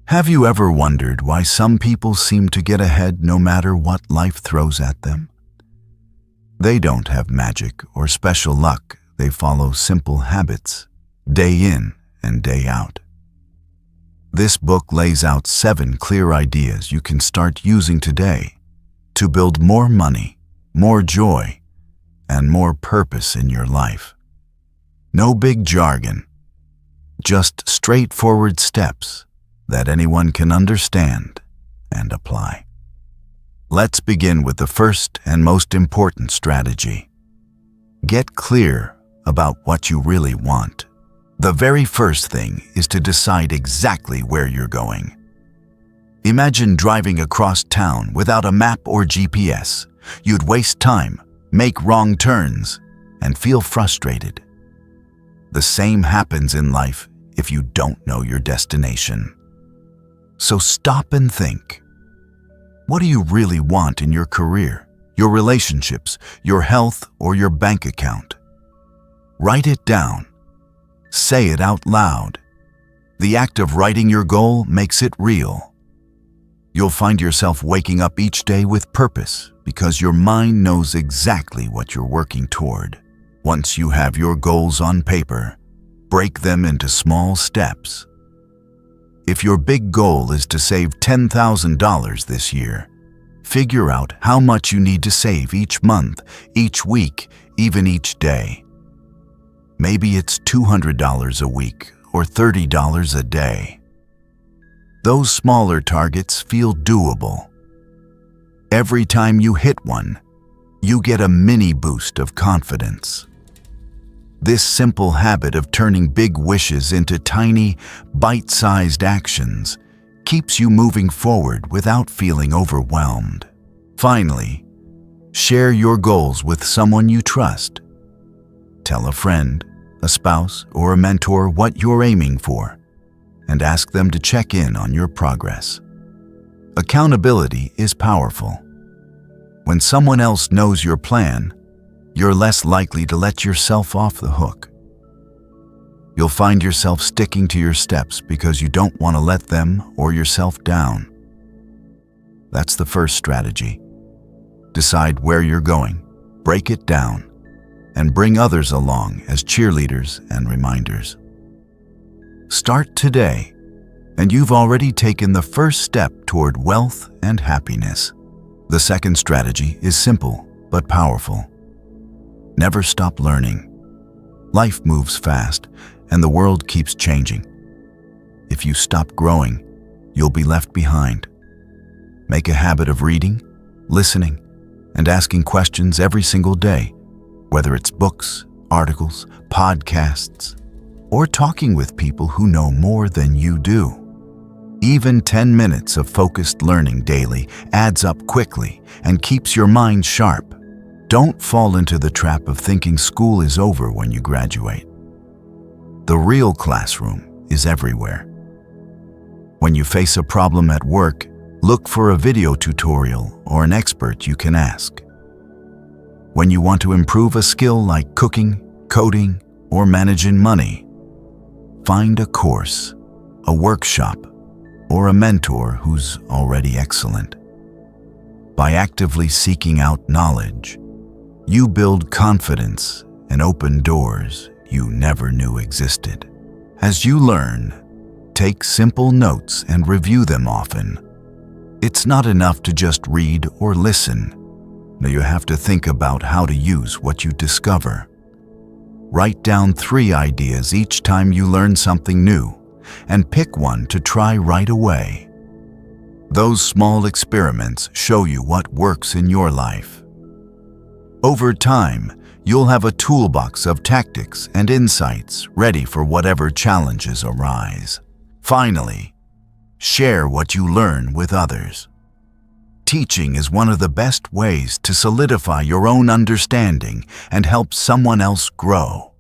Have you ever wondered why some people seem to get ahead no matter what life throws at them? They don't have magic or special luck. They follow simple habits, day in and day out. This book lays out 7 clear ideas you can start using today to build more money, more joy, and more purpose in your life. No big jargon, just straightforward steps that anyone can understand and apply. Let's begin with the first and most important strategy. Get clear about what you really want. The very first thing is to decide exactly where you're going. Imagine driving across town without a map or GPS. You'd waste time, make wrong turns, and feel frustrated. The same happens in life if you don't know your destination. So stop and think. What do you really want in your career, your relationships, your health, or your bank account? Write it down. Say it out loud. The act of writing your goal makes it real. You'll find yourself waking up each day with purpose because your mind knows exactly what you're working toward. Once you have your goals on paper, break them into small steps. If your big goal is to save $10,000 this year, figure out how much you need to save each month, each week, even each day. Maybe it's $200 a week or $30 a day. Those smaller targets feel doable. Every time you hit one, you get a mini boost of confidence. This simple habit of turning big wishes into tiny, bite-sized actions keeps you moving forward without feeling overwhelmed. Finally, share your goals with someone you trust. Tell a friend, a spouse, or a mentor what you're aiming for, and ask them to check in on your progress. Accountability is powerful. When someone else knows your plan, you're less likely to let yourself off the hook. You'll find yourself sticking to your steps because you don't want to let them or yourself down. That's the first strategy. Decide where you're going, break it down, and bring others along as cheerleaders and reminders. Start today, and you've already taken the first step toward wealth and happiness. The second strategy is simple but powerful. Never stop learning. Life moves fast, and the world keeps changing. If you stop growing, you'll be left behind. Make a habit of reading, listening, and asking questions every single day, whether it's books, articles, podcasts, or talking with people who know more than you do. Even 10 minutes of focused learning daily adds up quickly and keeps your mind sharp. Don't fall into the trap of thinking school is over when you graduate. The real classroom is everywhere. When you face a problem at work, look for a video tutorial or an expert you can ask. When you want to improve a skill like cooking, coding, or managing money, find a course, a workshop, or a mentor who's already excellent. By actively seeking out knowledge, you build confidence and open doors you never knew existed. As you learn, take simple notes and review them often. It's not enough to just read or listen. Now you have to think about how to use what you discover. Write down 3 ideas each time you learn something new, and pick one to try right away. Those small experiments show you what works in your life. Over time, you'll have a toolbox of tactics and insights ready for whatever challenges arise. Finally, share what you learn with others. Teaching is one of the best ways to solidify your own understanding and help someone else grow.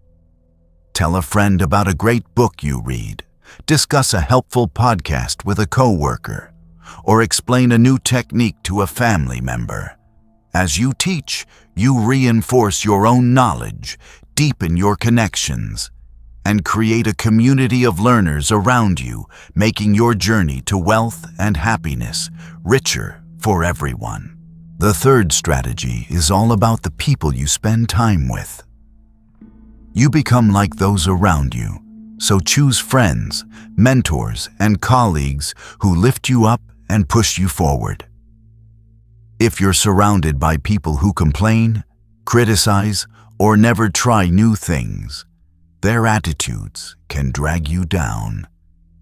Tell a friend about a great book you read, discuss a helpful podcast with a coworker, or explain a new technique to a family member. As you teach, you reinforce your own knowledge, deepen your connections, and create a community of learners around you, making your journey to wealth and happiness richer for everyone. The third strategy is all about the people you spend time with. You become like those around you, so choose friends, mentors, and colleagues who lift you up and push you forward. If you're surrounded by people who complain, criticize, or never try new things, their attitudes can drag you down.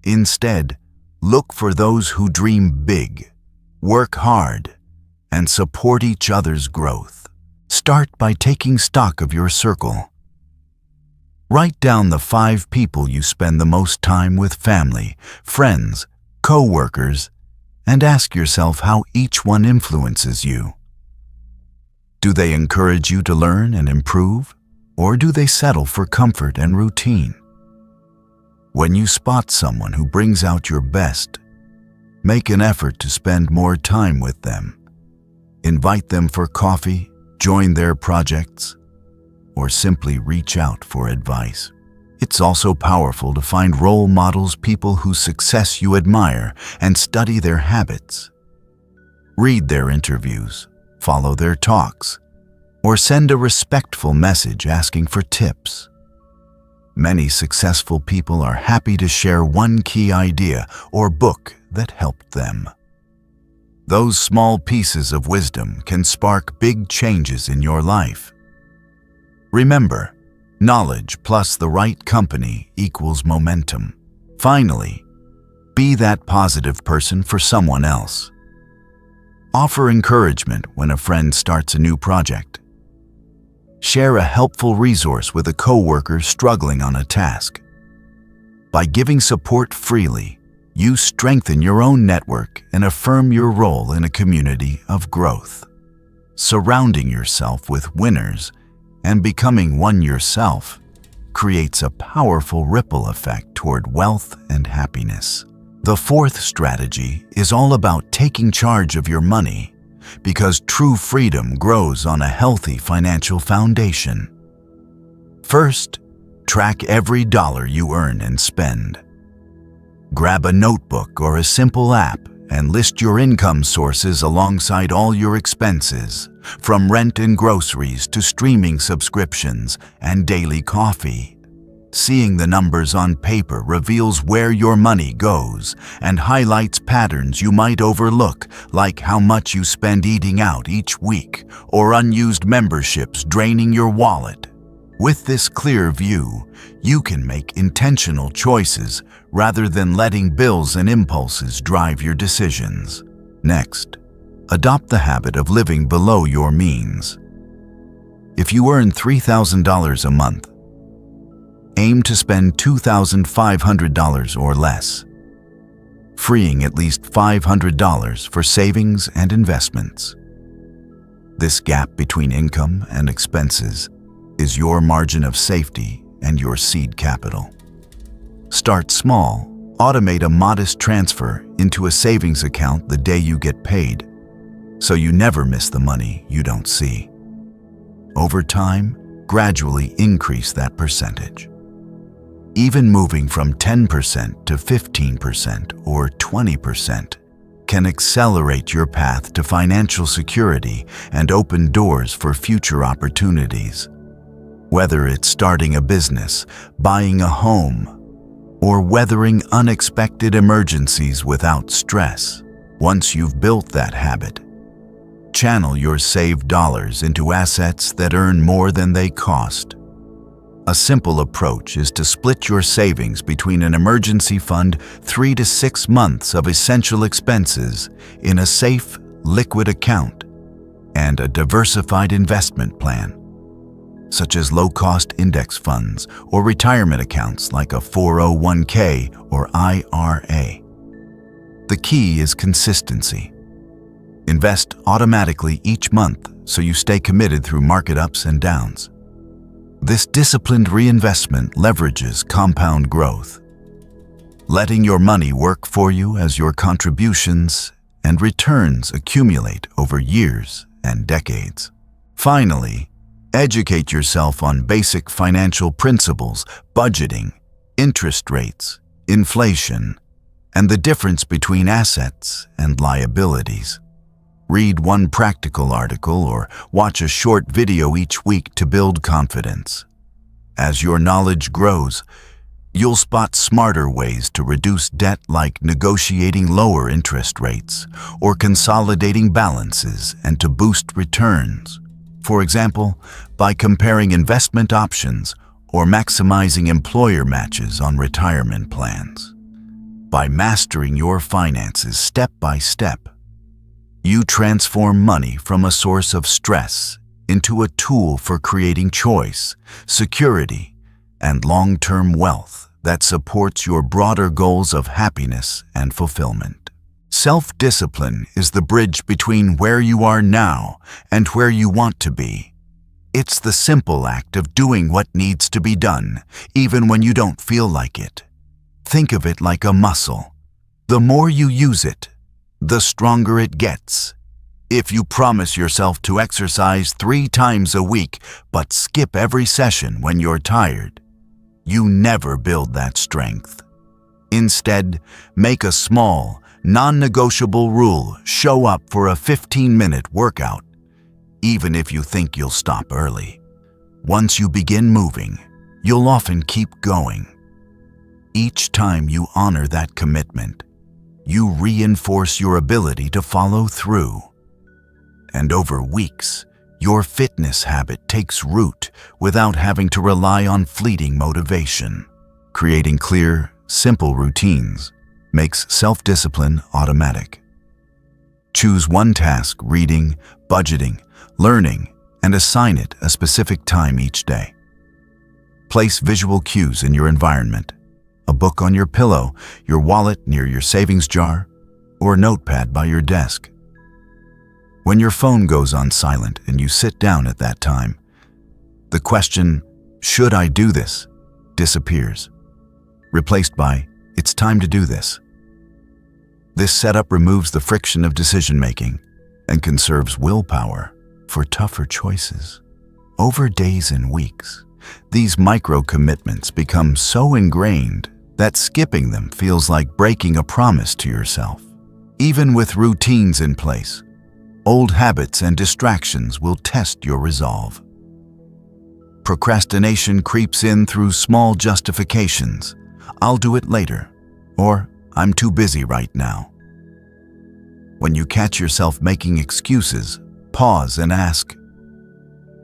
Instead, look for those who dream big, work hard, and support each other's growth. Start by taking stock of your circle. Write down the 5 people you spend the most time with: family, friends, co-workers, and ask yourself how each one influences you. Do they encourage you to learn and improve, or do they settle for comfort and routine? When you spot someone who brings out your best, make an effort to spend more time with them. Invite them for coffee, join their projects, or simply reach out for advice. It's also powerful to find role models, people whose success you admire, and study their habits. Read their interviews, follow their talks, or send a respectful message asking for tips. Many successful people are happy to share one key idea or book that helped them. Those small pieces of wisdom can spark big changes in your life. Remember, knowledge plus the right company equals momentum. Finally, be that positive person for someone else. Offer encouragement when a friend starts a new project. Share a helpful resource with a coworker struggling on a task. By giving support freely, you strengthen your own network and affirm your role in a community of growth. Surrounding yourself with winners and becoming one yourself creates a powerful ripple effect toward wealth and happiness. The fourth strategy is all about taking charge of your money, because true freedom grows on a healthy financial foundation. First, track every dollar you earn and spend. Grab a notebook or a simple app and list your income sources alongside all your expenses, from rent and groceries to streaming subscriptions and daily coffee. Seeing the numbers on paper reveals where your money goes and highlights patterns you might overlook, like how much you spend eating out each week or unused memberships draining your wallet. With this clear view, you can make intentional choices rather than letting bills and impulses drive your decisions. Next, adopt the habit of living below your means. If you earn $3,000 a month, aim to spend $2,500 or less, freeing at least $500 for savings and investments. This gap between income and expenses is your margin of safety and your seed capital. Start small. Automate a modest transfer into a savings account the day you get paid, so you never miss the money you don't see. Over time, gradually increase that percentage. Even moving from 10% to 15% or 20% can accelerate your path to financial security and open doors for future opportunities. Whether it's starting a business, buying a home, or weathering unexpected emergencies without stress, once you've built that habit, channel your saved dollars into assets that earn more than they cost. A simple approach is to split your savings between an emergency fund, 3 to 6 months of essential expenses in a safe, liquid account, and a diversified investment plan, such as low-cost index funds or retirement accounts like a 401k or IRA. The key is consistency. Invest automatically each month so you stay committed through market ups and downs. This disciplined reinvestment leverages compound growth, letting your money work for you as your contributions and returns accumulate over years and decades. Finally, educate yourself on basic financial principles, budgeting, interest rates, inflation, and the difference between assets and liabilities. Read one practical article or watch a short video each week to build confidence. As your knowledge grows, you'll spot smarter ways to reduce debt, like negotiating lower interest rates or consolidating balances, and to boost returns. For example, by comparing investment options or maximizing employer matches on retirement plans. By mastering your finances step by step, you transform money from a source of stress into a tool for creating choice, security, and long-term wealth that supports your broader goals of happiness and fulfillment. Self-discipline is the bridge between where you are now and where you want to be. It's the simple act of doing what needs to be done, even when you don't feel like it. Think of it like a muscle. The more you use it, the stronger it gets. If you promise yourself to exercise 3 times a week but skip every session when you're tired, you never build that strength. Instead, make a small, non-negotiable rule: show up for a 15-minute workout, even if you think you'll stop early. Once you begin moving, you'll often keep going. Each time you honor that commitment, you reinforce your ability to follow through. And over weeks, your fitness habit takes root without having to rely on fleeting motivation. Creating clear, simple routines makes self-discipline automatic. Choose one task: reading, budgeting, learning, and assign it a specific time each day. Place visual cues in your environment: a book on your pillow, your wallet near your savings jar, or a notepad by your desk. When your phone goes on silent and you sit down at that time, the question, "Should I do this?" disappears, replaced by, "It's time to do this." This setup removes the friction of decision-making and conserves willpower for tougher choices. Over days and weeks, these micro-commitments become so ingrained that skipping them feels like breaking a promise to yourself. Even with routines in place, old habits and distractions will test your resolve. Procrastination creeps in through small justifications: "I'll do it later," or "I'm too busy right now." When you catch yourself making excuses, pause and ask,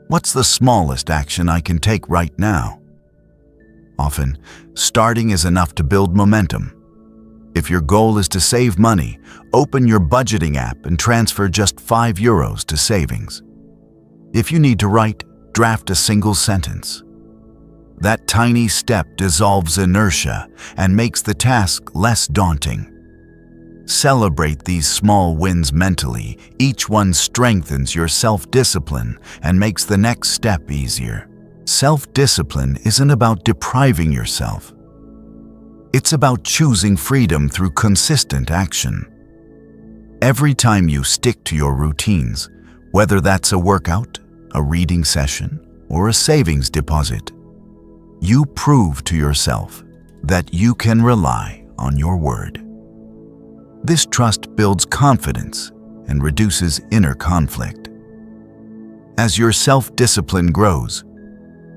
"What's the smallest action I can take right now?" Often, starting is enough to build momentum. If your goal is to save money, open your budgeting app and transfer just €5 to savings. If you need to write, draft a single sentence. That tiny step dissolves inertia and makes the task less daunting. Celebrate these small wins mentally. Each one strengthens your self-discipline and makes the next step easier. Self-discipline isn't about depriving yourself. It's about choosing freedom through consistent action. Every time you stick to your routines, whether that's a workout, a reading session, or a savings deposit, you prove to yourself that you can rely on your word. This trust builds confidence and reduces inner conflict. As your self-discipline grows,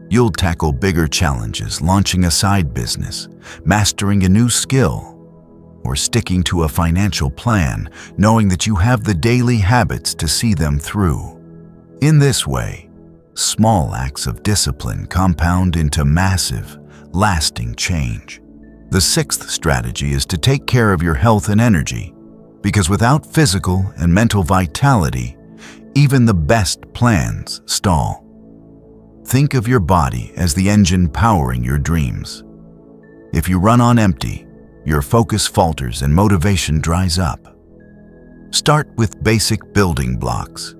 you'll tackle bigger challenges: launching a side business, mastering a new skill, or sticking to a financial plan, knowing that you have the daily habits to see them through. In this way, small acts of discipline compound into massive, lasting change. The 6th strategy is to take care of your health and energy, because without physical and mental vitality, even the best plans stall. Think of your body as the engine powering your dreams. If you run on empty, your focus falters and motivation dries up. Start with basic building blocks.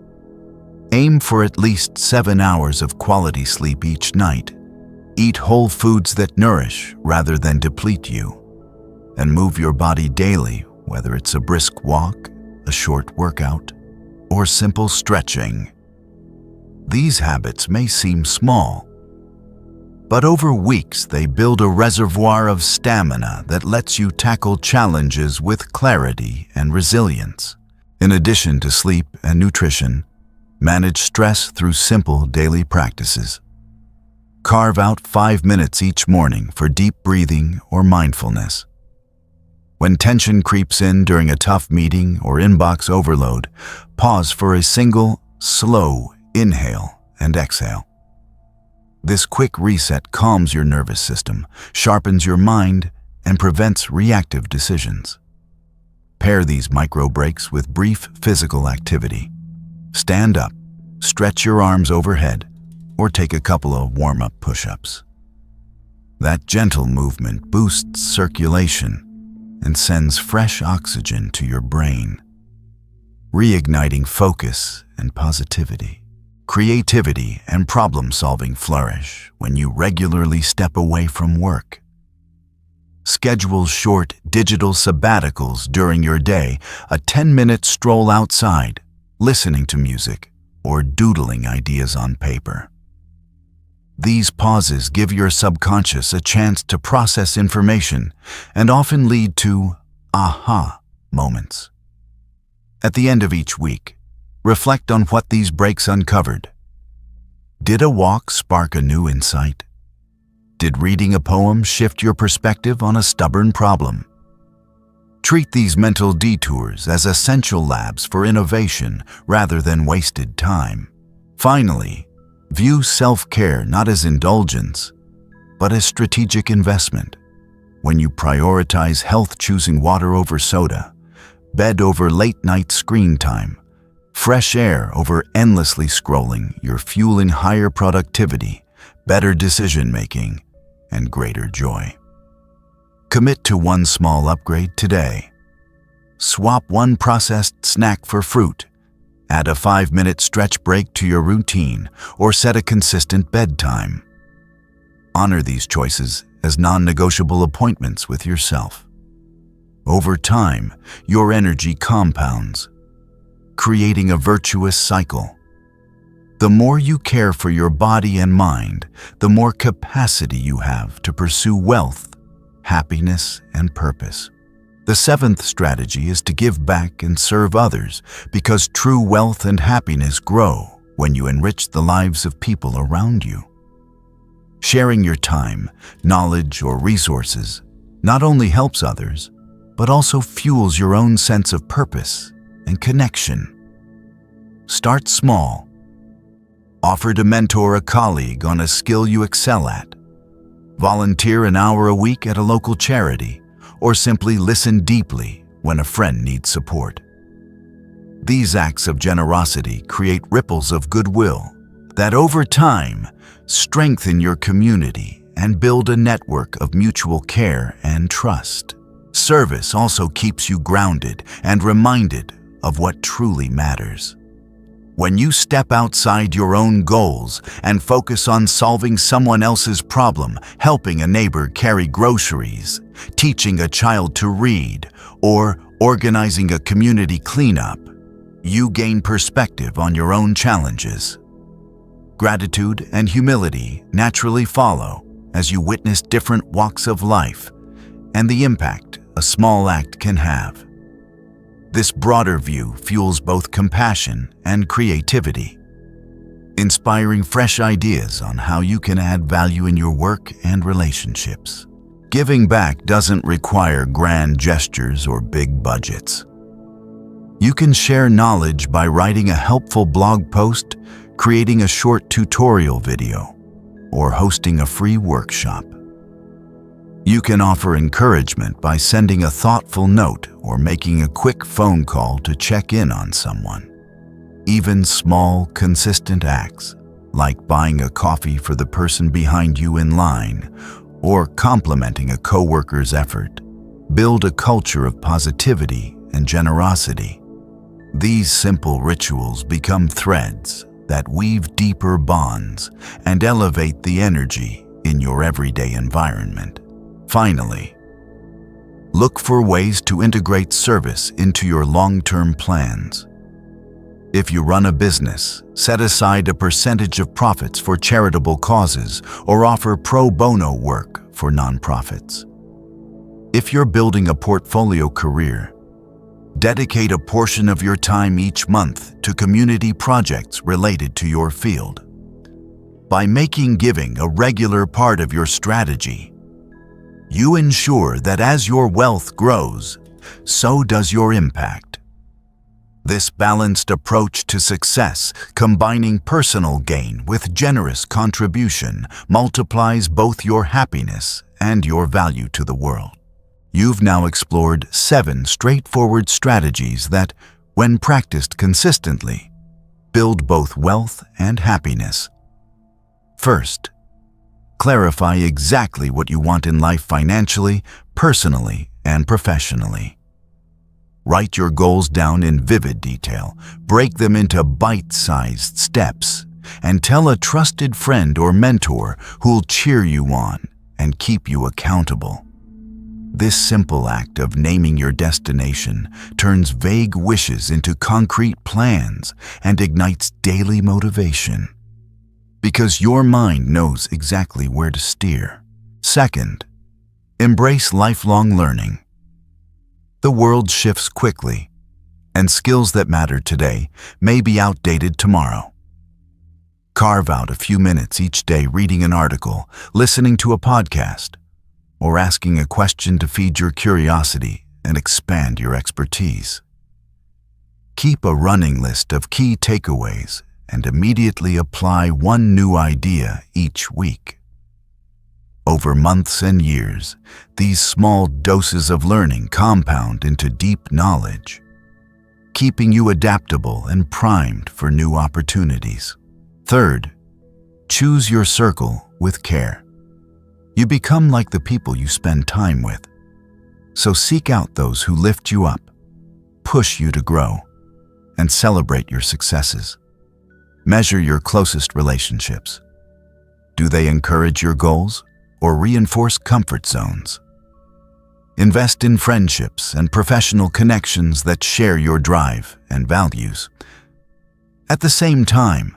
Aim for at least 7 hours of quality sleep each night. Eat whole foods that nourish rather than deplete you. And move your body daily, whether it's a brisk walk, a short workout, or simple stretching. These habits may seem small, But over weeks, they build a reservoir of stamina that lets you tackle challenges with clarity and resilience. In addition to sleep and nutrition, manage stress through simple daily practices. Carve out 5 minutes each morning for deep breathing or mindfulness. When tension creeps in during a tough meeting or inbox overload, pause for a single, slow inhale and exhale. This quick reset calms your nervous system, sharpens your mind, and prevents reactive decisions. Pair these micro breaks with brief physical activity. Stand up, stretch your arms overhead, or take a couple of warm-up push-ups. That gentle movement boosts circulation and sends fresh oxygen to your brain, reigniting focus and positivity. Creativity and problem-solving flourish when you regularly step away from work. Schedule short digital sabbaticals during your day, a 10-minute stroll outside, listening to music, or doodling ideas on paper. These pauses give your subconscious a chance to process information and often lead to aha moments. At the end of each week, reflect on what these breaks uncovered. Did a walk spark a new insight? Did reading a poem shift your perspective on a stubborn problem? Treat these mental detours as essential labs for innovation rather than wasted time. Finally, view self-care not as indulgence, but as strategic investment. When you prioritize health, choosing water over soda, bed over late-night screen time, fresh air over endlessly scrolling, you're fueling higher productivity, better decision-making, and greater joy. Commit to one small upgrade today. Swap one processed snack for fruit, add a 5-minute stretch break to your routine, or set a consistent bedtime. Honor these choices as non-negotiable appointments with yourself. Over time, your energy compounds, creating a virtuous cycle. The more you care for your body and mind, the more capacity you have to pursue wealth, happiness, and purpose. The 7th strategy is to give back and serve others, because true wealth and happiness grow when you enrich the lives of people around you. Sharing your time, knowledge, or resources not only helps others, but also fuels your own sense of purpose and connection. Start small. Offer to mentor a colleague on a skill you excel at. Volunteer an hour a week at a local charity, or simply listen deeply when a friend needs support. These acts of generosity create ripples of goodwill that over time strengthen your community and build a network of mutual care and trust. Service also keeps you grounded and reminded of what truly matters. When you step outside your own goals and focus on solving someone else's problem, helping a neighbor carry groceries, teaching a child to read, or organizing a community cleanup, you gain perspective on your own challenges. Gratitude and humility naturally follow as you witness different walks of life and the impact a small act can have. This broader view fuels both compassion and creativity, inspiring fresh ideas on how you can add value in your work and relationships. Giving back doesn't require grand gestures or big budgets. You can share knowledge by writing a helpful blog post, creating a short tutorial video, or hosting a free workshop. You can offer encouragement by sending a thoughtful note or making a quick phone call to check in on someone. Even small, consistent acts, like buying a coffee for the person behind you in line or complimenting a coworker's effort, build a culture of positivity and generosity. These simple rituals become threads that weave deeper bonds and elevate the energy in your everyday environment. Finally, look for ways to integrate service into your long-term plans. If you run a business, set aside a percentage of profits for charitable causes or offer pro bono work for nonprofits. If you're building a portfolio career, dedicate a portion of your time each month to community projects related to your field. By making giving a regular part of your strategy, you ensure that as your wealth grows, so does your impact. This balanced approach to success, combining personal gain with generous contribution, multiplies both your happiness and your value to the world. You've now explored 7 straightforward strategies that, when practiced consistently, build both wealth and happiness. First, clarify exactly what you want in life financially, personally, and professionally. Write your goals down in vivid detail, break them into bite-sized steps, and tell a trusted friend or mentor who'll cheer you on and keep you accountable. This simple act of naming your destination turns vague wishes into concrete plans and ignites daily motivation, because your mind knows exactly where to steer. Second, embrace lifelong learning. The world shifts quickly, and skills that matter today may be outdated tomorrow. Carve out a few minutes each day reading an article, listening to a podcast, or asking a question to feed your curiosity and expand your expertise. Keep a running list of key takeaways and immediately apply one new idea each week. Over months and years, these small doses of learning compound into deep knowledge, keeping you adaptable and primed for new opportunities. Third, choose your circle with care. You become like the people you spend time with. So seek out those who lift you up, push you to grow, and celebrate your successes. Measure your closest relationships. Do they encourage your goals or reinforce comfort zones? Invest in friendships and professional connections that share your drive and values. At the same time,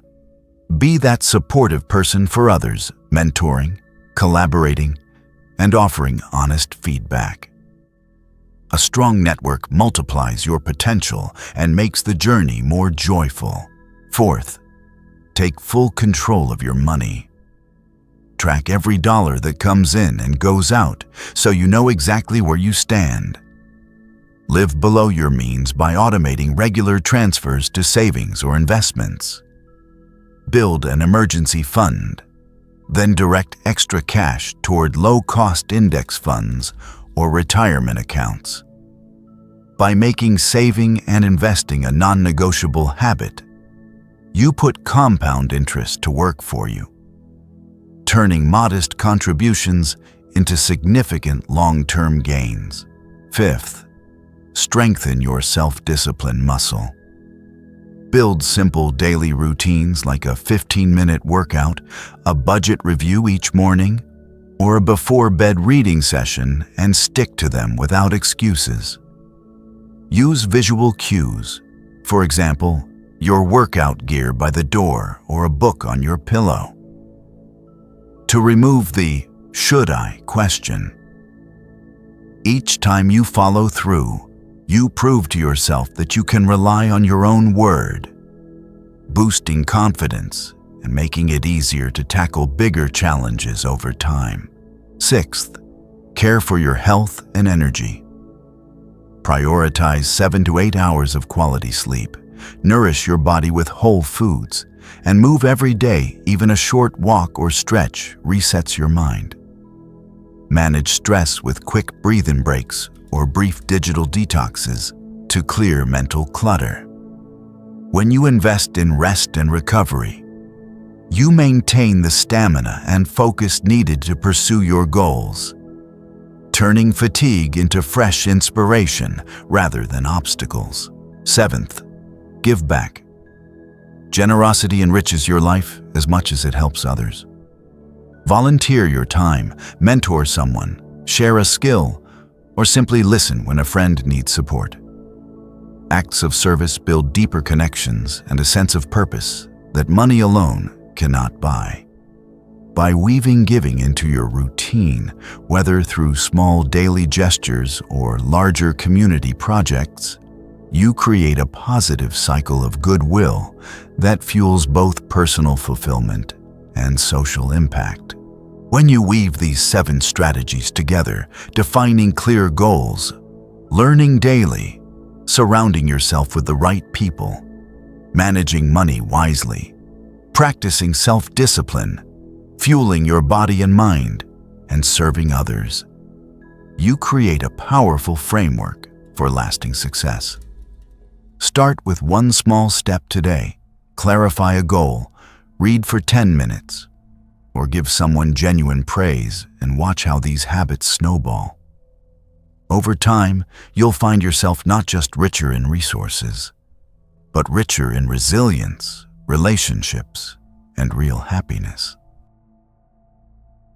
be that supportive person for others, mentoring, collaborating, and offering honest feedback. A strong network multiplies your potential and makes the journey more joyful. Fourth, take full control of your money. Track every dollar that comes in and goes out so you know exactly where you stand. Live below your means by automating regular transfers to savings or investments. Build an emergency fund, then direct extra cash toward low-cost index funds or retirement accounts. By making saving and investing a non-negotiable habit, you put compound interest to work for you, turning modest contributions into significant long-term gains. Fifth, strengthen your self-discipline muscle. Build simple daily routines like a 15-minute workout, a budget review each morning, or a before-bed reading session and stick to them without excuses. Use visual cues, for example, your workout gear by the door or a book on your pillow, to remove the "should I" question. Each time you follow through, you prove to yourself that you can rely on your own word, boosting confidence and making it easier to tackle bigger challenges over time. Sixth, care for your health and energy. Prioritize 7 to 8 hours of quality sleep, nourish your body with whole foods, and move every day. Even a short walk or stretch resets your mind. Manage stress with quick breathing breaks or brief digital detoxes to clear mental clutter. When you invest in rest and recovery, you maintain the stamina and focus needed to pursue your goals, turning fatigue into fresh inspiration rather than obstacles. Seventh, give back. Generosity enriches your life as much as it helps others. Volunteer your time, mentor someone, share a skill, or simply listen when a friend needs support. Acts of service build deeper connections and a sense of purpose that money alone cannot buy. By weaving giving into your routine, whether through small daily gestures or larger community projects, you create a positive cycle of goodwill that fuels both personal fulfillment and social impact. When you weave these 7 strategies together, defining clear goals, learning daily, surrounding yourself with the right people, managing money wisely, practicing self-discipline, fueling your body and mind, and serving others, you create a powerful framework for lasting success. Start with one small step today. Clarify a goal, read for 10 minutes, or give someone genuine praise and watch how these habits snowball. Over time, you'll find yourself not just richer in resources, but richer in resilience, relationships, and real happiness.